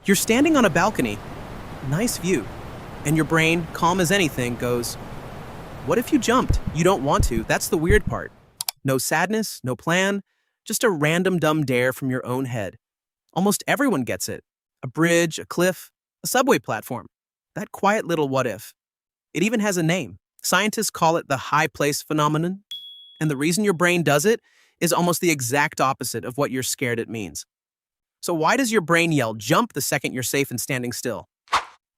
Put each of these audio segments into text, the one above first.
You're standing on a balcony, nice view, and your brain, calm as anything, goes, what if you jumped? You don't want to, that's the weird part. No sadness, no plan, just a random dumb dare from your own head. Almost everyone gets it. A bridge, a cliff, a subway platform. That quiet little what if. It even has a name. Scientists call it the high place phenomenon. And the reason your brain does it is almost the exact opposite of what you're scared it means. So why does your brain yell jump the second you're safe and standing still?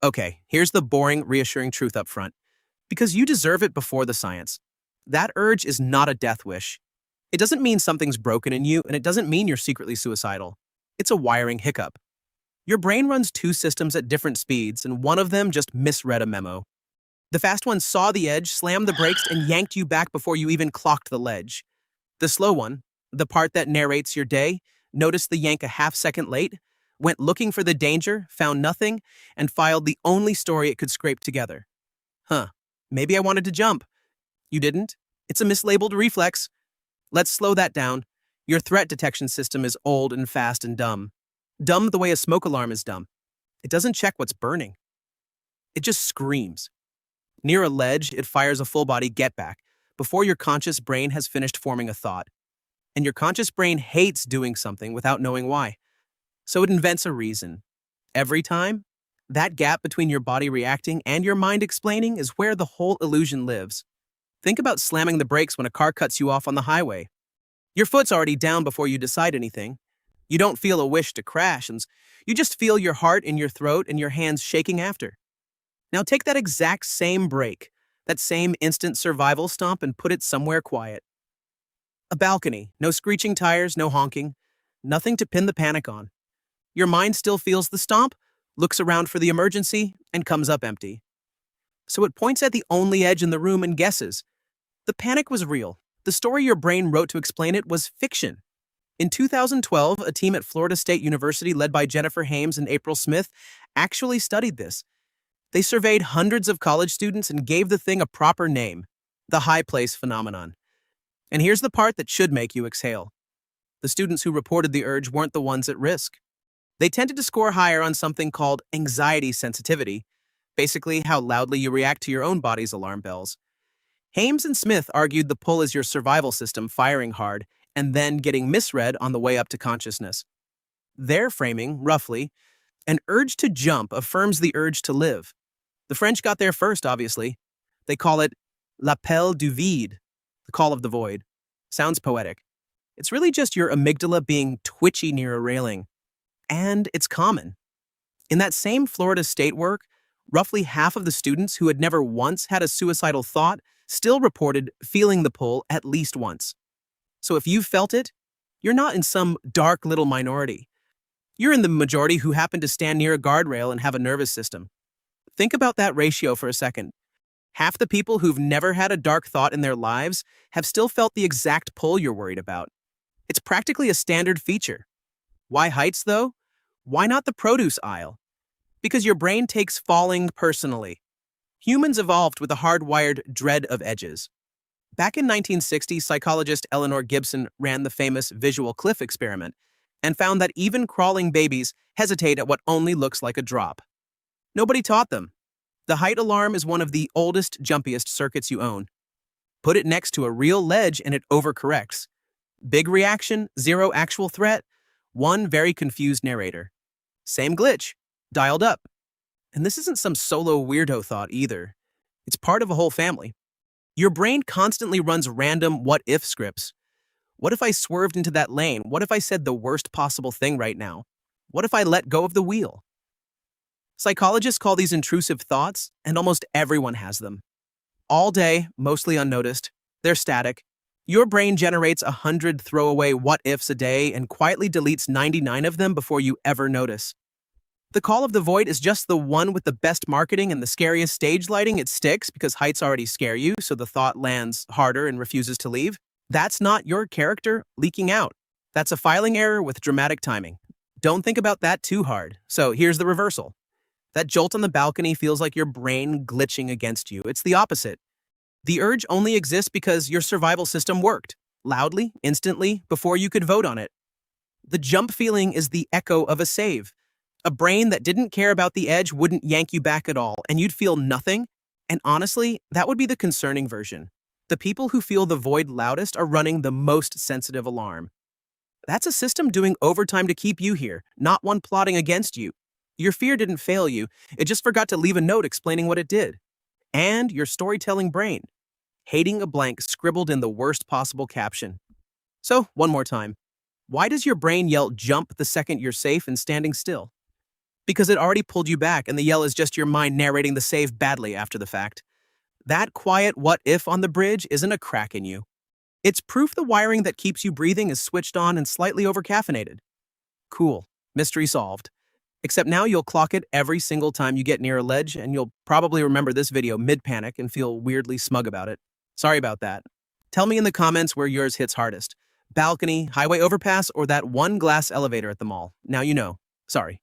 Okay, here's the boring, reassuring truth up front. Because you deserve it before the science. That urge is not a death wish. It doesn't mean something's broken in you, and it doesn't mean you're secretly suicidal. It's a wiring hiccup. Your brain runs two systems at different speeds, and one of them just misread a memo. The fast one saw the edge, slammed the brakes, and yanked you back before you even clocked the ledge. The slow one, the part that narrates your day, noticed the yank a half-second late, went looking for the danger, found nothing, and filed the only story it could scrape together. Maybe I wanted to jump. You didn't? It's a mislabeled reflex. Let's slow that down. Your threat detection system is old and fast and dumb. Dumb the way a smoke alarm is dumb. It doesn't check what's burning. It just screams. Near a ledge, it fires a full-body get-back before your conscious brain has finished forming a thought. And your conscious brain hates doing something without knowing why. So it invents a reason. Every time, that gap between your body reacting and your mind explaining is where the whole illusion lives. Think about slamming the brakes when a car cuts you off on the highway. Your foot's already down before you decide anything. You don't feel a wish to crash, and you just feel your heart in your throat and your hands shaking after. Now take that exact same brake, that same instant survival stomp, and put it somewhere quiet. A balcony, no screeching tires, no honking, nothing to pin the panic on. Your mind still feels the stomp, looks around for the emergency, and comes up empty. So it points at the only edge in the room and guesses. The panic was real. The story your brain wrote to explain it was fiction. In 2012, a team at Florida State University led by Jennifer Hames and April Smith actually studied this. They surveyed hundreds of college students and gave the thing a proper name, the high place phenomenon. And here's the part that should make you exhale. The students who reported the urge weren't the ones at risk. They tended to score higher on something called anxiety sensitivity, basically how loudly you react to your own body's alarm bells. Hames and Smith argued the pull is your survival system firing hard and then getting misread on the way up to consciousness. Their framing, roughly, an urge to jump affirms the urge to live. The French got there first, obviously. They call it l'appel du vide, the call of the void. Sounds poetic. It's really just your amygdala being twitchy near a railing. And it's common. In that same Florida State work, roughly half of the students who had never once had a suicidal thought still reported feeling the pull at least once. So if you felt it, you're not in some dark little minority. You're in the majority who happen to stand near a guardrail and have a nervous system. Think about that ratio for a second. Half the people who've never had a dark thought in their lives have still felt the exact pull you're worried about. It's practically a standard feature. Why heights, though? Why not the produce aisle? Because your brain takes falling personally. Humans evolved with a hardwired dread of edges. Back in 1960, psychologist Eleanor Gibson ran the famous visual cliff experiment and found that even crawling babies hesitate at what only looks like a drop. Nobody taught them. The height alarm is one of the oldest, jumpiest circuits you own. Put it next to a real ledge and it overcorrects. Big reaction, zero actual threat, one very confused narrator. Same glitch, dialed up. And this isn't some solo weirdo thought either. It's part of a whole family. Your brain constantly runs random what-if scripts. What if I swerved into that lane? What if I said the worst possible thing right now? What if I let go of the wheel? Psychologists call these intrusive thoughts, and almost everyone has them. All day, mostly unnoticed, they're static. Your brain generates 100 throwaway what-ifs a day and quietly deletes 99 of them before you ever notice. The call of the void is just the one with the best marketing and the scariest stage lighting. It sticks because heights already scare you, so the thought lands harder and refuses to leave. That's not your character leaking out. That's a filing error with dramatic timing. Don't think about that too hard. So here's the reversal. That jolt on the balcony feels like your brain glitching against you. It's the opposite. The urge only exists because your survival system worked, loudly, instantly, before you could vote on it. The jump feeling is the echo of a save. A brain that didn't care about the edge wouldn't yank you back at all, and you'd feel nothing. And honestly, that would be the concerning version. The people who feel the void loudest are running the most sensitive alarm. That's a system doing overtime to keep you here, not one plotting against you. Your fear didn't fail you, it just forgot to leave a note explaining what it did. And your storytelling brain, hating a blank scribbled in the worst possible caption. So, one more time. Why does your brain yell jump the second you're safe and standing still? Because it already pulled you back, and the yell is just your mind narrating the save badly after the fact. That quiet what if on the bridge isn't a crack in you. It's proof the wiring that keeps you breathing is switched on and slightly overcaffeinated. Cool. Mystery solved. Except now you'll clock it every single time you get near a ledge, and you'll probably remember this video mid-panic and feel weirdly smug about it. Sorry about that. Tell me in the comments where yours hits hardest. Balcony, highway overpass, or that one glass elevator at the mall. Now you know. Sorry.